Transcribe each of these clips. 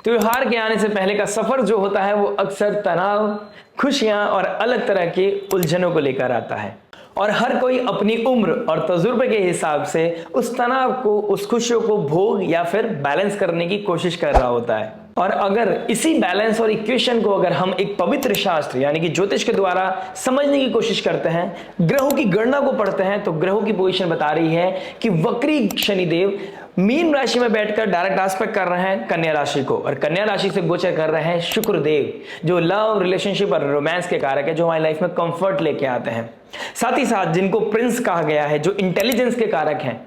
त्योहार के आने से पहले का सफर जो होता है वो अक्सर तनाव, खुशियां और अलग तरह की उलझनों को लेकर आता है और हर कोई अपनी उम्र और तजुर्बे के हिसाब से उस तनाव को, उस खुशियों को भोग या फिर बैलेंस करने की कोशिश कर रहा होता है। और अगर इसी बैलेंस और इक्वेशन को अगर हम एक पवित्र शास्त्र यानी कि ज्योतिष के द्वारा समझने की कोशिश करते हैं, ग्रहों की गणना को पढ़ते हैं, तो ग्रहों की पोजीशन बता रही है कि वक्री शनिदेव मीन राशि में बैठकर डायरेक्ट एस्पेक्ट कर रहे हैं कन्या राशि को, और कन्या राशि से गोचर कर रहे हैं शुक्रदेव जो लव, रिलेशनशिप और रोमांस के कारक है, जो हमारी लाइफ में कंफर्ट लेके आते हैं। साथ ही साथ जिनको प्रिंस कहा गया है, जो इंटेलिजेंस के कारक हैं,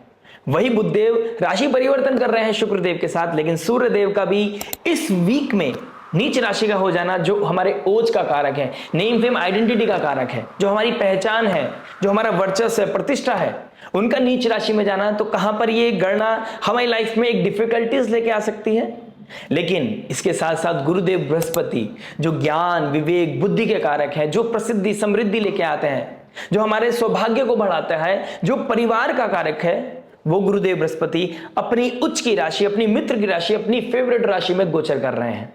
वही बुधदेव राशि परिवर्तन कर रहे हैं शुक्रदेव के साथ। लेकिन सूर्यदेव का भी इस वीक में नीच राशि का हो जाना, जो हमारे ओज का कारक है, नेम फेम आइडेंटिटी का कारक है, जो हमारी पहचान है, जो हमारा वर्चस्व है, प्रतिष्ठा है, उनका नीच राशि में जाना, तो कहां पर ये गणना हमारी लाइफ में एक डिफिकल्टीज लेके आ सकती है। लेकिन इसके साथ साथ गुरुदेव बृहस्पति जो ज्ञान, विवेक, बुद्धि के कारक है, जो प्रसिद्धि, समृद्धि लेके आते हैं, जो हमारे सौभाग्य को बढ़ाता है, जो परिवार का कारक है, वो गुरुदेव बृहस्पति अपनी उच्च की राशि, अपनी मित्र की राशि, अपनी फेवरेट राशि में गोचर कर रहे हैं।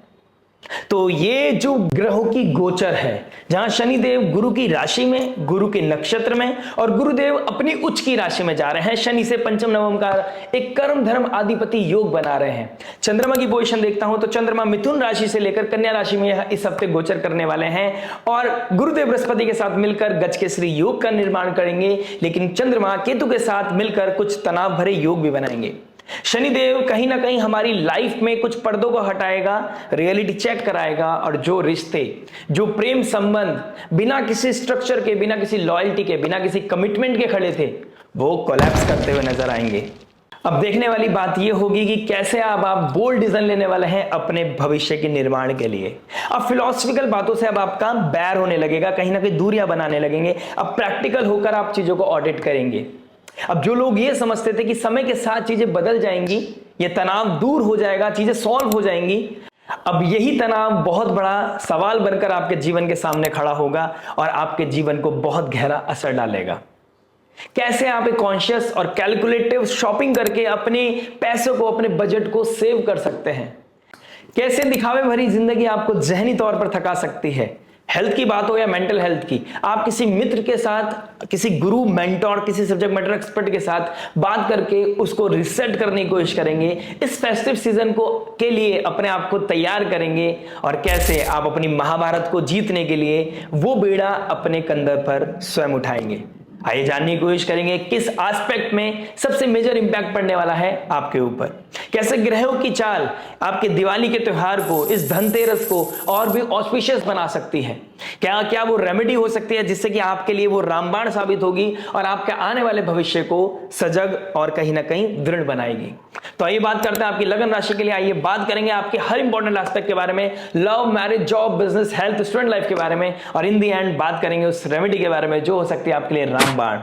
तो ये जो ग्रहों की गोचर है, जहां शनिदेव गुरु की राशि में, गुरु के नक्षत्र में, और गुरुदेव अपनी उच्च की राशि में जा रहे हैं, शनि से पंचम नवम का एक कर्म धर्म आधिपति योग बना रहे हैं। चंद्रमा की पोजीशन देखता हूं तो चंद्रमा मिथुन राशि से लेकर कन्या राशि में इस हफ्ते गोचर करने वाले हैं और गुरुदेव बृहस्पति के साथ मिलकर गजकेसरी योग का निर्माण करेंगे। लेकिन चंद्रमा केतु के साथ मिलकर कुछ तनाव भरे योग भी बनाएंगे। शनिदेव कहीं ना कहीं हमारी लाइफ में कुछ पर्दों को हटाएगा, रियलिटी चेक कराएगा, और जो रिश्ते, जो प्रेम संबंध बिना किसी स्ट्रक्चर के, बिना किसी लॉयल्टी के, बिना किसी कमिटमेंट के खड़े थे, वो कोलैप्स करते हुए नजर आएंगे। अब देखने वाली बात यह होगी कि कैसे अब आप बोल्ड डिसीजन लेने वाले हैं अपने भविष्य के निर्माण के लिए। अब फिलोसफिकल बातों से अब आपका बैर होने लगेगा, कहीं ना कहीं दूरियां बनाने लगेंगे। अब प्रैक्टिकल होकर आप चीजों को ऑडिट करेंगे। अब जो लोग ये समझते थे कि समय के साथ चीजें बदल जाएंगी, ये तनाव दूर हो जाएगा, चीजें सॉल्व हो जाएंगी, अब यही तनाव बहुत बड़ा सवाल बनकर आपके जीवन के सामने खड़ा होगा और आपके जीवन को बहुत गहरा असर डालेगा। कैसे आप एक कॉन्शियस और कैलकुलेटिव शॉपिंग करके अपने पैसों को, अपने बजट को सेव कर सकते हैं। कैसे दिखावे भरी जिंदगी आपको जहनी तौर पर थका सकती है। हेल्थ की बात हो या मेंटल हेल्थ की, आप किसी मित्र के साथ, किसी गुरु, मेंटोर, किसी सब्जेक्ट मैटर एक्सपर्ट के साथ बात करके उसको रिसेट करने की कोशिश करेंगे। इस फेस्टिव सीजन को के लिए अपने आप को तैयार करेंगे और कैसे आप अपनी महाभारत को जीतने के लिए वो बेड़ा अपने कंधे पर स्वयं उठाएंगे। आइए जानने की कोशिश करेंगे किस एस्पेक्ट में सबसे मेजर इंपैक्ट पड़ने वाला है आपके ऊपर। कैसे ग्रहों की चाल आपके दिवाली के त्योहार को, इस धनतेरस को और भी ऑस्पिशियस बना सकती है। क्या क्या वो रेमेडी हो सकती है जिससे कि आपके लिए वो रामबाण साबित होगी और आपके आने वाले भविष्य को सजग और कहीं ना कहीं दृढ़ बनाएगी। तो आइए बात करते हैं आपकी लगन राशि के लिए। आइए बात करेंगे आपके हर इंपॉर्टेंट एस्पेक्ट के बारे में, love, marriage, job, business, health, student life के बारे में, और इन दी एंड बात करेंगे उस रेमेडी के बारे में जो हो सकती है आपके लिए रामबाण।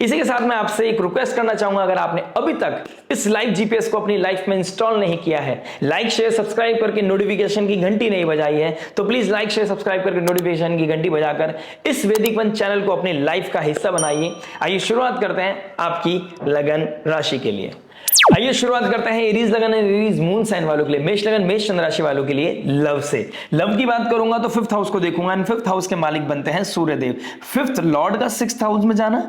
इसी के साथ मैं आपसे एक रिक्वेस्ट करना चाहूंगा, अगर आपने अभी तक इस लाइव जीपीएस को अपनी लाइफ में इंस्टॉल नहीं किया है, लाइक शेयर सब्सक्राइब करके नोटिफिकेशन की घंटी नहीं बजाई है, तो प्लीज लाइक शेयर सब्सक्राइब करके नोटिफिकेशन की घंटी बजाकर इस वैदिक पंच चैनल को अपनी लाइफ का हिस्सा बनाइए। आइए शुरुआत करते हैं आपकी लगन राशि के लिए। आइए शुरुआत करते हैं एरीज लगन एरीज मून साइन वालों के लिए, मेष लगन मेष चंद्र राशि वालों के लिए लव से। लव की बात करूंगा तो फिफ्थ हाउस को देखूंगा एंड फिफ्थ हाउस के मालिक बनते हैं सूर्यदेव। फिफ्थ लॉर्ड का सिक्स्थ हाउस में जाना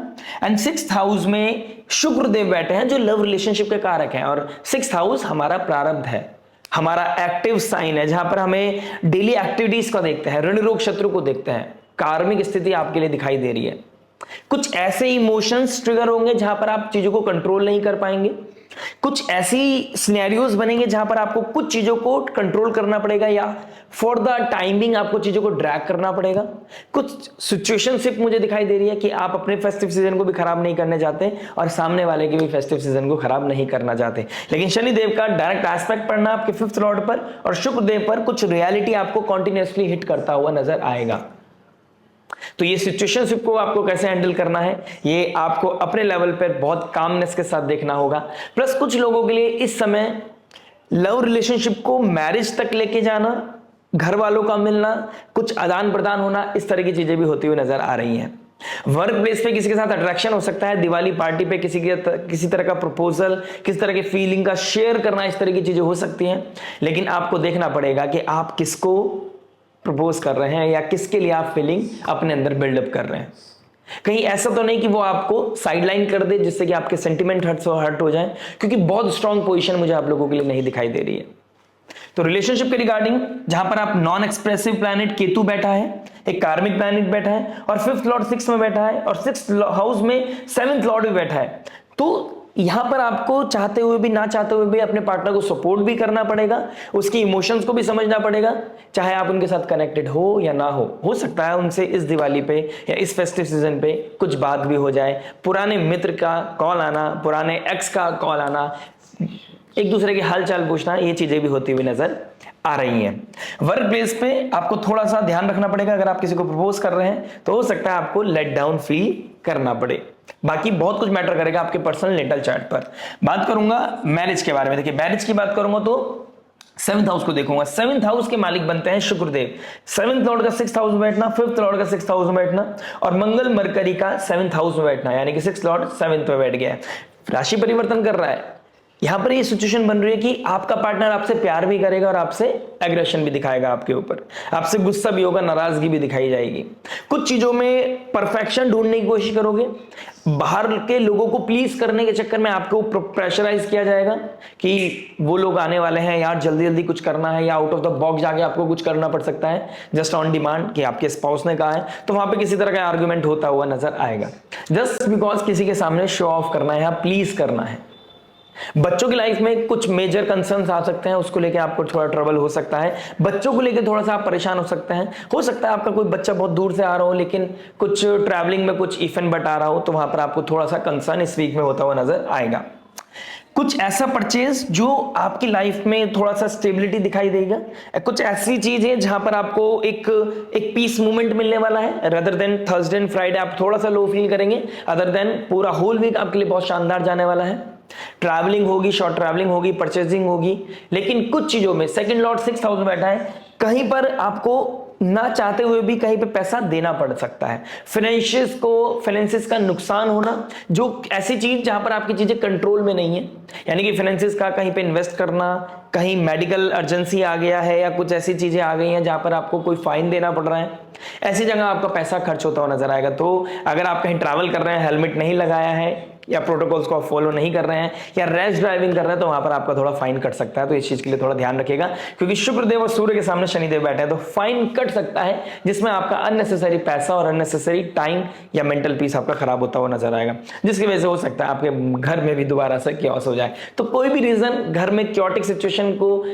एंड सिक्स्थ हाउस में शुक्रदेव बैठे हैं जो लव रिलेशनशिप के कारक हैं। और सिक्स्थ हाउस हमारा प्रारब्ध है, हमारा एक्टिव साइन है, जहां पर हमें डेली एक्टिविटीज को देखते हैं, ऋण रोग शत्रु को देखते हैं। कार्मिक स्थिति आपके लिए दिखाई दे रही है। कुछ ऐसे इमोशंस ट्रिगर होंगे जहां पर आप चीजों को कंट्रोल नहीं कर पाएंगे। कुछ ऐसी सिनेरियोज बनेंगे जहां पर आपको कुछ चीजों को कंट्रोल करना पड़ेगा या फॉर द टाइमिंग आपको चीजों को ड्रैग करना पड़ेगा। कुछ सिचुएशनशिप मुझे दिखाई दे रही है कि आप अपने फेस्टिव सीजन को भी खराब नहीं करने जाते और सामने वाले के भी फेस्टिव सीजन को खराब नहीं करना चाहते। लेकिन शनिदेव का डायरेक्ट एस्पेक्ट पड़ना आपके फिफ्थ लॉर्ड पर और शुक्रदेव पर कुछ रियलिटी आपको कॉन्टिन्यूसली हिट करता हुआ नजर आएगा। तो ये सिचुएशनशिप को आपको कैसे हैंडल करना है, ये आपको अपने लेवल पर बहुत कामनेस के साथ देखना होगा। प्लस कुछ लोगों के लिए इस समय लव रिलेशनशिप को मैरिज तक लेके जाना, घर वालों का मिलना, कुछ आदान प्रदान होना, इस तरह की चीजें भी होती हुई नजर आ रही हैं। वर्क प्लेस पे किसी के साथ अट्रैक्शन हो सकता है, दिवाली पार्टी पे किसी तरह का प्रपोजल, किसी तरह की फीलिंग का शेयर करना, इस तरह की चीजें हो सकती हैं। लेकिन आपको देखना पड़ेगा कि आप किसको प्रपोज कर रहे हैं या किसके लिए आप फीलिंग अपने अंदर बिल्डअप कर रहे हैं। कहीं ऐसा तो नहीं कि वो आपको साइडलाइन कर दे जिससे कि आपके सेंटिमेंट हर्ट हो जाए, क्योंकि बहुत स्ट्रांग पोजीशन मुझे आप लोगों के लिए नहीं दिखाई दे रही है। तो रिलेशनशिप के रिगार्डिंग जहां पर आप नॉन एक्सप्रेसिव प्लैनेट केतु बैठा है, एक कार्मिक प्लैनेट बैठा है और 5th लॉर्ड 6 में बैठा है और 6th हाउस में 7th लॉर्ड भी बैठा है, तो यहां पर आपको चाहते हुए भी ना चाहते हुए भी अपने पार्टनर को सपोर्ट भी करना पड़ेगा, उसकी इमोशंस को भी समझना पड़ेगा, चाहे आप उनके साथ कनेक्टेड हो या ना हो सकता है उनसे इस दिवाली पे या इस फेस्टिव सीजन पे कुछ बात भी हो जाए, पुराने मित्र का कॉल आना, पुराने एक्स का कॉल आना, एक दूसरे के हालचाल पूछना, ये चीजें भी होती हुई नजर आ रही हैं। वर्क प्लेस पे आपको थोड़ा सा ध्यान रखना पड़ेगा, अगर आप किसी को प्रपोज कर रहे हैं तो हो सकता है आपको लेट डाउन फील करना पड़े। बाकी बहुत कुछ मैटर करेगा आपके पर्सनल नेटल चार्ट पर। बात करूंगा मैरिज के बारे में। देखिए मैरिज की बात करूंगा तो 7th हाउस को देखूंगा। 7th हाउस के मालिक बनते हैं शुक्रदेव। 7th लॉर्ड का 6th हाउस में बैठना, 5th लॉर्ड का 6th हाउस में बैठना और मंगल मरकरी का 7th हाउस में बैठना, यानी कि 6th लॉर्ड 7th में बैठ गया है, राशि परिवर्तन कर रहा है। यहां पर ये सिचुएशन बन रही है कि आपका पार्टनर आपसे प्यार भी करेगा और आपसे एग्रेशन भी दिखाएगा, आपके ऊपर आपसे गुस्सा भी होगा, नाराजगी भी दिखाई जाएगी। कुछ चीजों में परफेक्शन ढूंढने की कोशिश करोगे, बाहर के लोगों को प्लीज करने के चक्कर में आपको प्रेशराइज किया जाएगा कि वो लोग आने वाले हैं यार, जल्दी जल्दी कुछ करना है, या आउट ऑफ द बॉक्स जाके आपको कुछ करना पड़ सकता है जस्ट ऑन डिमांड कि आपके स्पाउस ने कहा है, तो वहां पे किसी तरह का आर्गुमेंट होता हुआ नजर आएगा, जस्ट बिकॉज किसी के सामने शो ऑफ करना है या प्लीज करना है। बच्चों की लाइफ में कुछ मेजर कंसर्न्स आ सकते हैं, उसको लेके आपको थोड़ा ट्रबल हो सकता है, बच्चों को लेके थोड़ा सा आप परेशान हो सकते हैं। हो सकता है आपका कोई बच्चा बहुत दूर से आ रहा हो, लेकिन कुछ ट्रैवलिंग में कुछ इफेंट बट आ रहा हो, तो वहां पर आपको थोड़ा सा कंसर्न इस वीक में होता हुआ नजर आएगा। कुछ ऐसा परचेज जो आपकी लाइफ में थोड़ा सा स्टेबिलिटी दिखाई देगा, कुछ ऐसी चीज है जहां पर आपको एक पीस मूवमेंट मिलने वाला है। Rather than Thursday and Friday आप थोड़ा सा लो फील करेंगे, अदर देन पूरा होल वीक आपके लिए बहुत शानदार जाने वाला है। ट्रैवलिंग होगी, शॉर्ट ट्रैवलिंग होगी, परचेजिंग होगी, लेकिन कुछ चीजों में 2nd लॉर्ड 6th हाउस में बैठा है, कहीं पर आपको ना चाहते हुए भी कहीं पे पैसा देना पड़ सकता है। फाइनेंसिस का नुकसान होना, जो ऐसी चीज जहां पर आपकी चीजें कंट्रोल में नहीं है, यानी कि फाइनेंसिस का कहीं पे इन्वेस्ट करना, कहीं मेडिकल अर्जेंसी आ गया है या कुछ ऐसी चीजें आ गई हैं जहां पर आपको कोई फाइन देना पड़ रहा है, ऐसी जगह आपका पैसा खर्च होता हुआ नजर आएगा। तो अगर आप कहीं ट्रैवल कर रहे हैं, हेलमेट नहीं लगाया है या प्रोटोकॉल्स को आप फॉलो नहीं कर रहे हैं या रैश ड्राइविंग कर रहे हैं, तो वहां पर आपका थोड़ा फाइन कट सकता है। तो इस चीज के लिए थोड़ा ध्यान रखिएगा, क्योंकि शुक्रदेव और सूर्य के सामने शनिदेव बैठे हैं, तो फाइन कट सकता है, जिसमें आपका अननेसेसरी पैसा और अननेसेसरी टाइम या मेंटल पीस आपका खराब होता हुआ नजर आएगा, जिसकी वजह से हो सकता है आपके घर में भी दोबारा से क्योस हो जाए। तो कोई भी रीजन घर में क्योटिक सिचुएशन को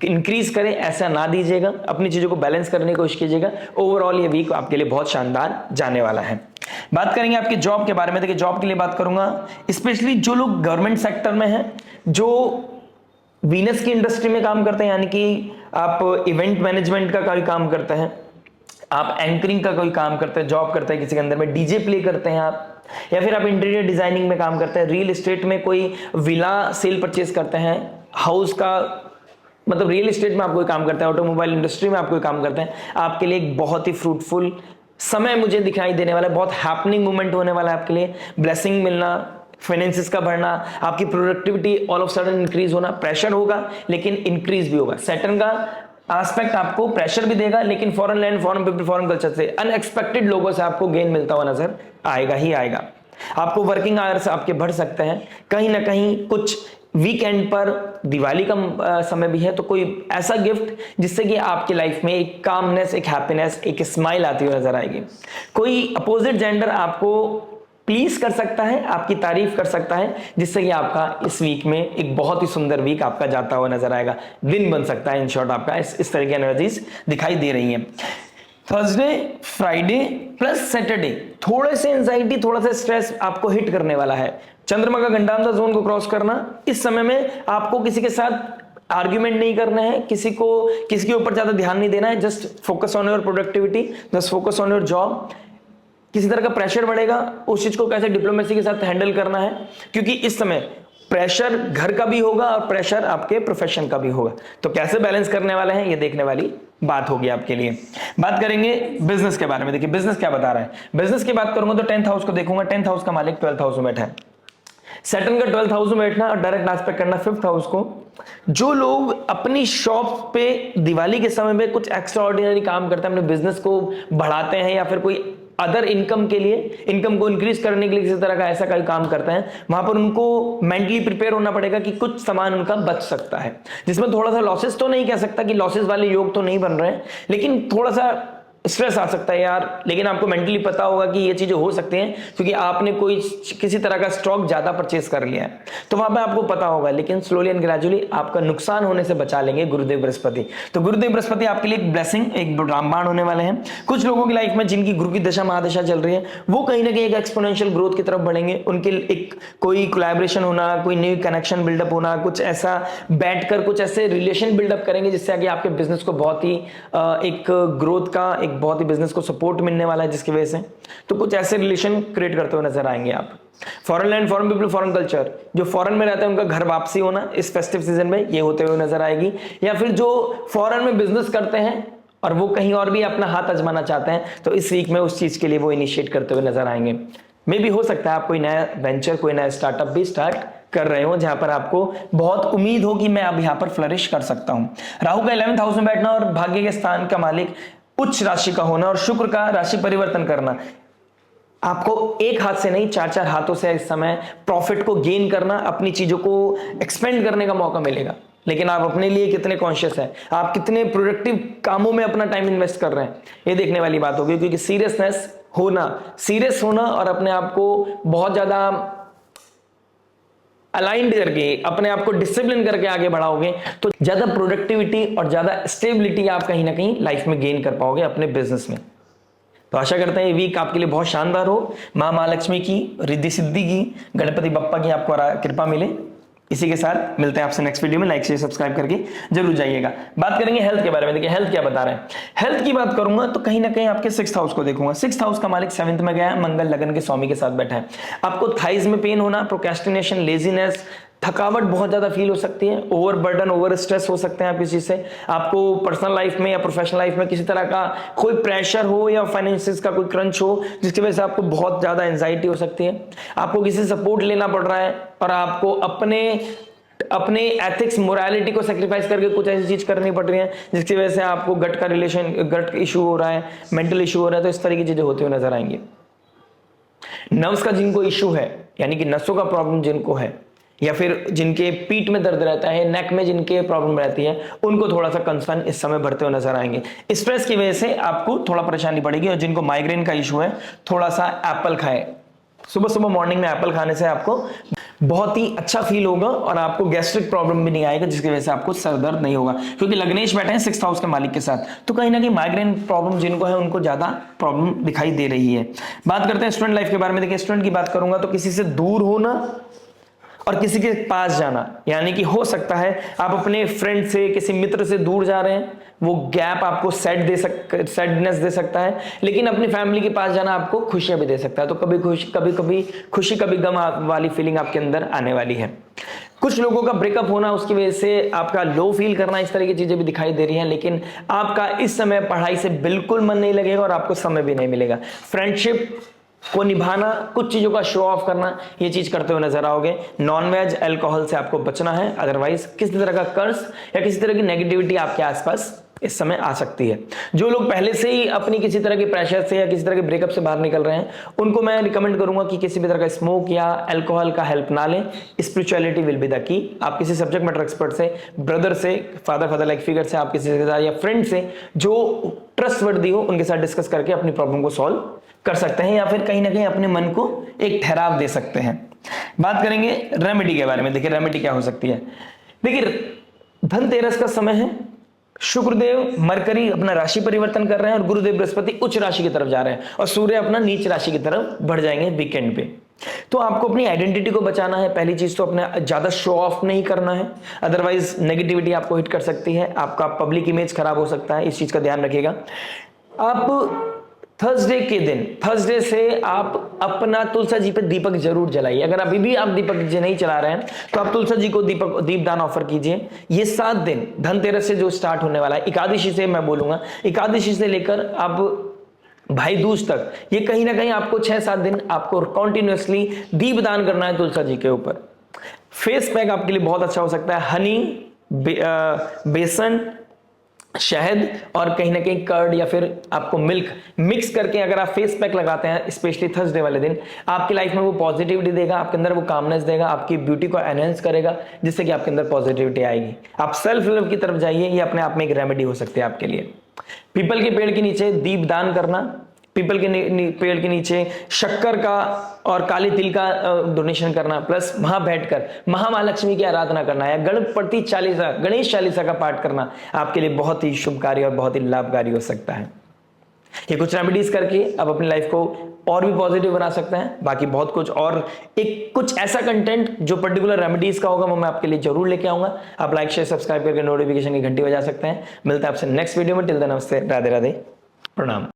इंक्रीज करे ऐसा ना दीजिएगा, अपनी चीजों को बैलेंस करने की कोशिश कीजिएगा। ओवरऑल ये वीक आपके लिए बहुत शानदार जाने वाला है। बात करेंगे आपके जॉब के बारे में। देखिए जॉब के लिए बात करूंगा, स्पेशली जो लोग गवर्नमेंट सेक्टर में हैं, जो वीनस की इंडस्ट्री में काम करते हैं, यानी कि आप इवेंट मैनेजमेंट का कोई काम करते हैं, आप एंकरिंग का कोई काम करते हैं, जॉब करते हैं किसी के अंदर में, डीजे प्ले करते हैं आप, या फिर आप इंटीरियर डिजाइनिंग में काम करते हैं, रियल एस्टेट में कोई विला सेल परचेज करते हैं, हाउस का मतलब रियल एस्टेट में आप कोई काम करते हैं, ऑटोमोबाइल इंडस्ट्री में आप कोई काम करते हैं, आपके लिए एक बहुत ही फ्रूटफुल समय मुझे दिखाई देने वाला है, बहुत हैपनिंग मोमेंट होने वाला है आपके लिए। ब्लेसिंग मिलना, फाइनेंसिस का बढ़ना, आपकी productivity all of sudden increase होना, प्रेशर होगा लेकिन इंक्रीज भी होगा। सैटर्न का एस्पेक्ट आपको प्रेशर भी देगा, लेकिन foreign land, foreign people, foreign culture से अनएक्सपेक्टेड लोगों से आपको गेन मिलता हुआ नजर आएगा ही आएगा। आपको वर्किंग आवर्स आपके बढ़ सकते हैं, कहीं ना कहीं कुछ वीकेंड पर दिवाली का समय भी है, तो कोई ऐसा गिफ्ट जिससे कि आपकी लाइफ में एक कामनेस, एक हैप्पीनेस, एक स्माइल आती हुई नजर आएगी। कोई अपोजिट जेंडर आपको प्लीज कर सकता है, आपकी तारीफ कर सकता है, जिससे कि आपका इस वीक में एक बहुत ही सुंदर वीक आपका जाता हुआ नजर आएगा, दिन बन सकता है इन शॉर्ट आपका। इस तरह की एनर्जीज दिखाई दे रही हैं। थर्सडे, फ्राइडे प्लस सैटरडे थोड़े से एंजाइटी, थोड़ा सा स्ट्रेस आपको हिट करने वाला है। चंद्रमा का गंडामदा जोन को क्रॉस करना, इस समय में आपको किसी के साथ आर्ग्यूमेंट नहीं करना है, किसी के ऊपर ज्यादा ध्यान नहीं देना है, just focus on your productivity, just focus on your job. किसी तरह का प्रेशर बढ़ेगा, उस चीज को कैसे डिप्लोमेसी के साथ हैंडल करना है, क्योंकि इस समय प्रेशर घर का भी होगा और प्रेशर आपके प्रोफेशन का भी होगा। तो कैसे बैलेंस करने वाले हैं ये देखने वाली बात होगी आपके लिए। बात करेंगे बिजनेस के बारे में। देखिए बिजनेस क्या बता रहा है। बिजनेस की बात करूंगा तो 10th हाउस को देखूंगा। 10th हाउस का मालिक 12th हाउस में बैठा है। सैटर्न का 12th हाउस में बैठना और डायरेक्ट एस्पेक्ट करना 5th हाउस को। जो लोग अपनी शॉप पे दिवाली के समय में कुछ एक्स्ट्रा ऑर्डिनरी काम करते हैं, अपने बिजनेस को बढ़ाते हैं या फिर कोई अदर इनकम के लिए, इनकम को इंक्रीज करने के लिए किसी तरह का ऐसा कोई काम करते हैं, वहां पर उनको मेंटली प्रिपेयर होना पड़ेगा कि कुछ सामान उनका बच सकता है, जिसमें थोड़ा सा लॉसेस तो नहीं कह सकता कि लॉसेस वाले योग तो नहीं बन रहे हैं, लेकिन थोड़ा सा स्ट्रेस आ सकता है यार। लेकिन आपको मेंटली पता होगा कि ये चीजें हो सकती हैं क्योंकि आपने कोई किसी तरह का स्टॉक ज्यादा परचेस कर लिया है, तो वहां पे आपको पता होगा। लेकिन स्लोली एंड ग्रेजुअली आपका नुकसान होने से बचा लेंगे गुरुदेव बृहस्पति। तो गुरुदेव बृहस्पति आपके लिए एक ब्लेसिंग, एक रामबाण होने वाले हैं। कुछ लोगों की लाइफ में जिनकी गुरु की दशा महादशा चल रही है वो कहीं ना कहीं एक एक्सपोनेंशियल ग्रोथ की तरफ बढ़ेंगे। उनके एक कोई कोलैबोरेशन होना, कोई न्यू कनेक्शन बिल्डअप होना, कुछ ऐसा बैठकर कुछ ऐसे रिलेशन बिल्डअप करेंगे जिससे आगे आपके बिजनेस को बहुत ही एक ग्रोथ का, एक बहुत ही बिजनेस को सपोर्ट मिलने वाला है, जिसकी वजह से तो कुछ ऐसे रिलेशन क्रिएट करते हुए नजर आएंगे आप। Foreign land, foreign people, foreign culture, जो फॉरेन में रहते हैं उनका घर वापसी होना इस फेस्टिव सीजन में ये होते हुए नजर आएगी। या फिर जो फॉरेन में बिजनेस करते हैं और वो कहीं और भी अपना हाथ आजमाना चाहते हैं तो इस वीक में उस चीज के लिए वो इनिशिएट करते हुए नजर आएंगे। मे भी हो सकता है आप कोई नया वेंचर, कोई नया स्टार्टअप भी स्टार्ट कर रहे हो जहां पर आपको बहुत उम्मीद हो कि मैं अब यहां पर फ्लरिश कर सकता हूं। राहु का 11th हाउस में बैठना और भाग्य के स्थान का मालिक उच्च राशि का होना और शुक्र का राशि परिवर्तन करना, आपको एक हाथ से नहीं 4-4 हाथों से इस समय प्रॉफिट को गेन करना, अपनी चीजों को एक्सपेंड करने का मौका मिलेगा। लेकिन आप अपने लिए कितने कॉन्शियस हैं, आप कितने प्रोडक्टिव कामों में अपना टाइम इन्वेस्ट कर रहे हैं, ये देखने वाली बात होगी। क्योंकि सीरियस होना और अपने आप को बहुत ज्यादा अलाइंड करके, अपने आप को डिसिप्लिन करके आगे बढ़ाओगे तो ज्यादा प्रोडक्टिविटी और ज्यादा स्टेबिलिटी आप कहीं ना कहीं लाइफ में गेन कर पाओगे अपने बिजनेस में। तो आशा करते हैं ये वीक आपके लिए बहुत शानदार हो। मां महालक्ष्मी की रिद्धि सिद्धि की, गणपति बप्पा की आपको कृपा मिले। इसी के साथ मिलते हैं आपसे नेक्स्ट वीडियो में। लाइक शेयर सब्सक्राइब करके जरूर जाइएगा। बात करेंगे हेल्थ के बारे में। देखिए हेल्थ क्या बता रहे हैं। हेल्थ की बात करूंगा तो कहीं ना कहीं आपके 6th हाउस को देखूंगा। 6th हाउस का मालिक 7th में गया है, मंगल लगन के स्वामी के साथ बैठा है। आपको थाइज में पेन होना, प्रोक्रेस्टिनेशन, लेजीनेस, थकावट बहुत ज्यादा फील हो सकती है, ओवर बर्डन, ओवर स्ट्रेस हो सकते हैं आप किसी से। आपको पर्सनल लाइफ में या प्रोफेशनल लाइफ में किसी तरह का कोई प्रेशर हो या फाइनेंसिस का कोई क्रंच हो जिसकी वजह से आपको बहुत ज्यादा एंजाइटी हो सकती है। आपको किसी से सपोर्ट लेना पड़ रहा है और आपको अपने एथिक्स, मोरालिटी को सेक्रीफाइस करके कुछ ऐसी चीज करनी पड़ रही है जिसकी वजह से आपको गट इशू हो रहा है, मेंटल इशू हो रहा है। तो इस तरह की चीजें होते हुए नजर आएंगी। नर्व्स का जिनको इशू है, यानी कि नसों का प्रॉब्लम जिनको है, या फिर जिनके पीठ में दर्द रहता है, नेक में जिनके प्रॉब्लम रहती है, उनको थोड़ा सा कंसर्न इस समय बढ़ते हुए नजर आएंगे। स्ट्रेस की वजह से आपको थोड़ा परेशानी पड़ेगी। और जिनको माइग्रेन का इशू है, थोड़ा सा एप्पल खाएं। सुबह सुबह मॉर्निंग में एप्पल खाने से आपको बहुत ही अच्छा फील होगा और आपको गैस्ट्रिक प्रॉब्लम भी नहीं आएगा, जिसकी वजह से आपको सर दर्द नहीं होगा। क्योंकि लग्नेश बैठे हैं 6th हाउस के मालिक के साथ, तो कहीं ना कहीं माइग्रेन प्रॉब्लम जिनको है उनको ज्यादा प्रॉब्लम दिखाई दे रही है। बात करते हैं स्टूडेंट लाइफ के बारे में। देखिए स्टूडेंट की बात करूंगा तो किसी से दूर होना और किसी के पास जाना, यानी कि हो सकता है आप अपने फ्रेंड से, किसी मित्र से दूर जा रहे हैं, वो गैप आपको सैडनेस दे सकता है। लेकिन अपनी फैमिली के पास जाना आपको खुशियां भी दे सकता है। तो कभी खुशी कभी गम वाली फीलिंग आपके अंदर आने वाली है। कुछ लोगों का ब्रेकअप होना, उसकी वजह से आपका लो फील करना, इस तरह की चीजें भी दिखाई दे रही हैं। लेकिन आपका इस समय पढ़ाई से बिल्कुल मन नहीं लगेगा और आपको समय भी नहीं मिलेगा। फ्रेंडशिप को निभाना, कुछ चीजों का शो ऑफ करना, ये चीज करते हुए नजर आओगे। नॉनवेज, अल्कोहल से आपको बचना है, अदरवाइज किसी तरह का कर्ज या किसी तरह की नेगेटिविटी आपके आसपास इस समय आ सकती है। जो लोग पहले से ही अपनी किसी तरह के प्रेशर से या किसी तरह के ब्रेकअप से बाहर निकल रहे हैं, उनको मैं रिकमेंड करूंगा कि किसी भी तरह का स्मोक या अल्कोहल का हेल्प ना लें। Spirituality will be the key. आप किसी सब्जेक्ट मैटर एक्सपर्ट से, ब्रदर से, फादर लाइक फिगर से, आप किसी के साथ या फ्रेंड से जो ट्रस्टवर्दी हो उनके साथ डिस्कस करके अपनी प्रॉब्लम को सॉल्व कर सकते हैं, या फिर कहीं ना कहीं अपने मन को एक ठहराव दे सकते हैं। बात करेंगे रेमेडी के बारे में। देखिए रेमेडी क्या हो सकती है। देखिए धनतेरस का समय है, शुक्रदेव मरकरी अपना राशि परिवर्तन कर रहे हैं और गुरुदेव बृहस्पति उच्च राशि की तरफ जा रहे हैं और सूर्य अपना नीच राशि की तरफ बढ़ जाएंगे वीकेंड पे। तो आपको अपनी आइडेंटिटी को बचाना है। पहली चीज तो अपने ज्यादा शो ऑफ नहीं करना है, अदरवाइज नेगेटिविटी आपको हिट कर सकती है, आपका पब्लिक इमेज खराब हो सकता है। इस चीज का ध्यान रखिएगा। आप थर्सडे के दिन, थर्सडे से आप अपना तुलसा जी पे दीपक जरूर जलाइए। अगर अभी भी आप दीपक जी नहीं चला रहे हैं तो आप तुलसा जी को दीपदान ऑफर कीजिए। ये 7 दिन धनतेरस से जो स्टार्ट होने वाला है, एकादशी से मैं बोलूंगा, एकादशी से लेकर आप भाई दूज तक, ये कहीं ना कहीं आपको 6-7 दिन आपको कॉन्टिन्यूसली दीपदान करना है तुलसा जी के ऊपर। फेस पैक आपके लिए बहुत अच्छा हो सकता है। हनी, बेसन, शहद और कहीं ना कहीं कर्ड या फिर आपको मिल्क मिक्स करके अगर आप फेस पैक लगाते हैं, स्पेशली थर्सडे वाले दिन, आपकी लाइफ में वो पॉजिटिविटी देगा, आपके अंदर वो कामनेस देगा, आपकी ब्यूटी को एनहेंस करेगा, जिससे कि आपके अंदर पॉजिटिविटी आएगी। आप सेल्फ लव की तरफ जाइए, ये अपने आप में एक रेमेडी हो सकती है आपके लिए। पीपल के पेड़ के नीचे दीप दान करना, पीपल के पेड़ के नीचे शक्कर का और काले तिल का डोनेशन करना, प्लस वहां बैठकर महालक्ष्मी की आराधना करना या गणपति चालीसा, गणेश चालीसा का पाठ करना आपके लिए बहुत ही शुभकारी और बहुत ही लाभकारी हो सकता है। ये कुछ रेमेडीज करके आप अपनी लाइफ को और भी पॉजिटिव बना सकते हैं। बाकी बहुत कुछ और एक कुछ ऐसा कंटेंट जो पर्टिकुलर रेमेडीज का होगा वो मैं आपके लिए जरूर लेके आऊंगा। आप लाइक शेयर सब्सक्राइब करके नोटिफिकेशन की घंटी बजा सकते हैं। मिलते हैं आपसे नेक्स्ट वीडियो में। टिल देन नमस्ते, राधे राधे, प्रणाम।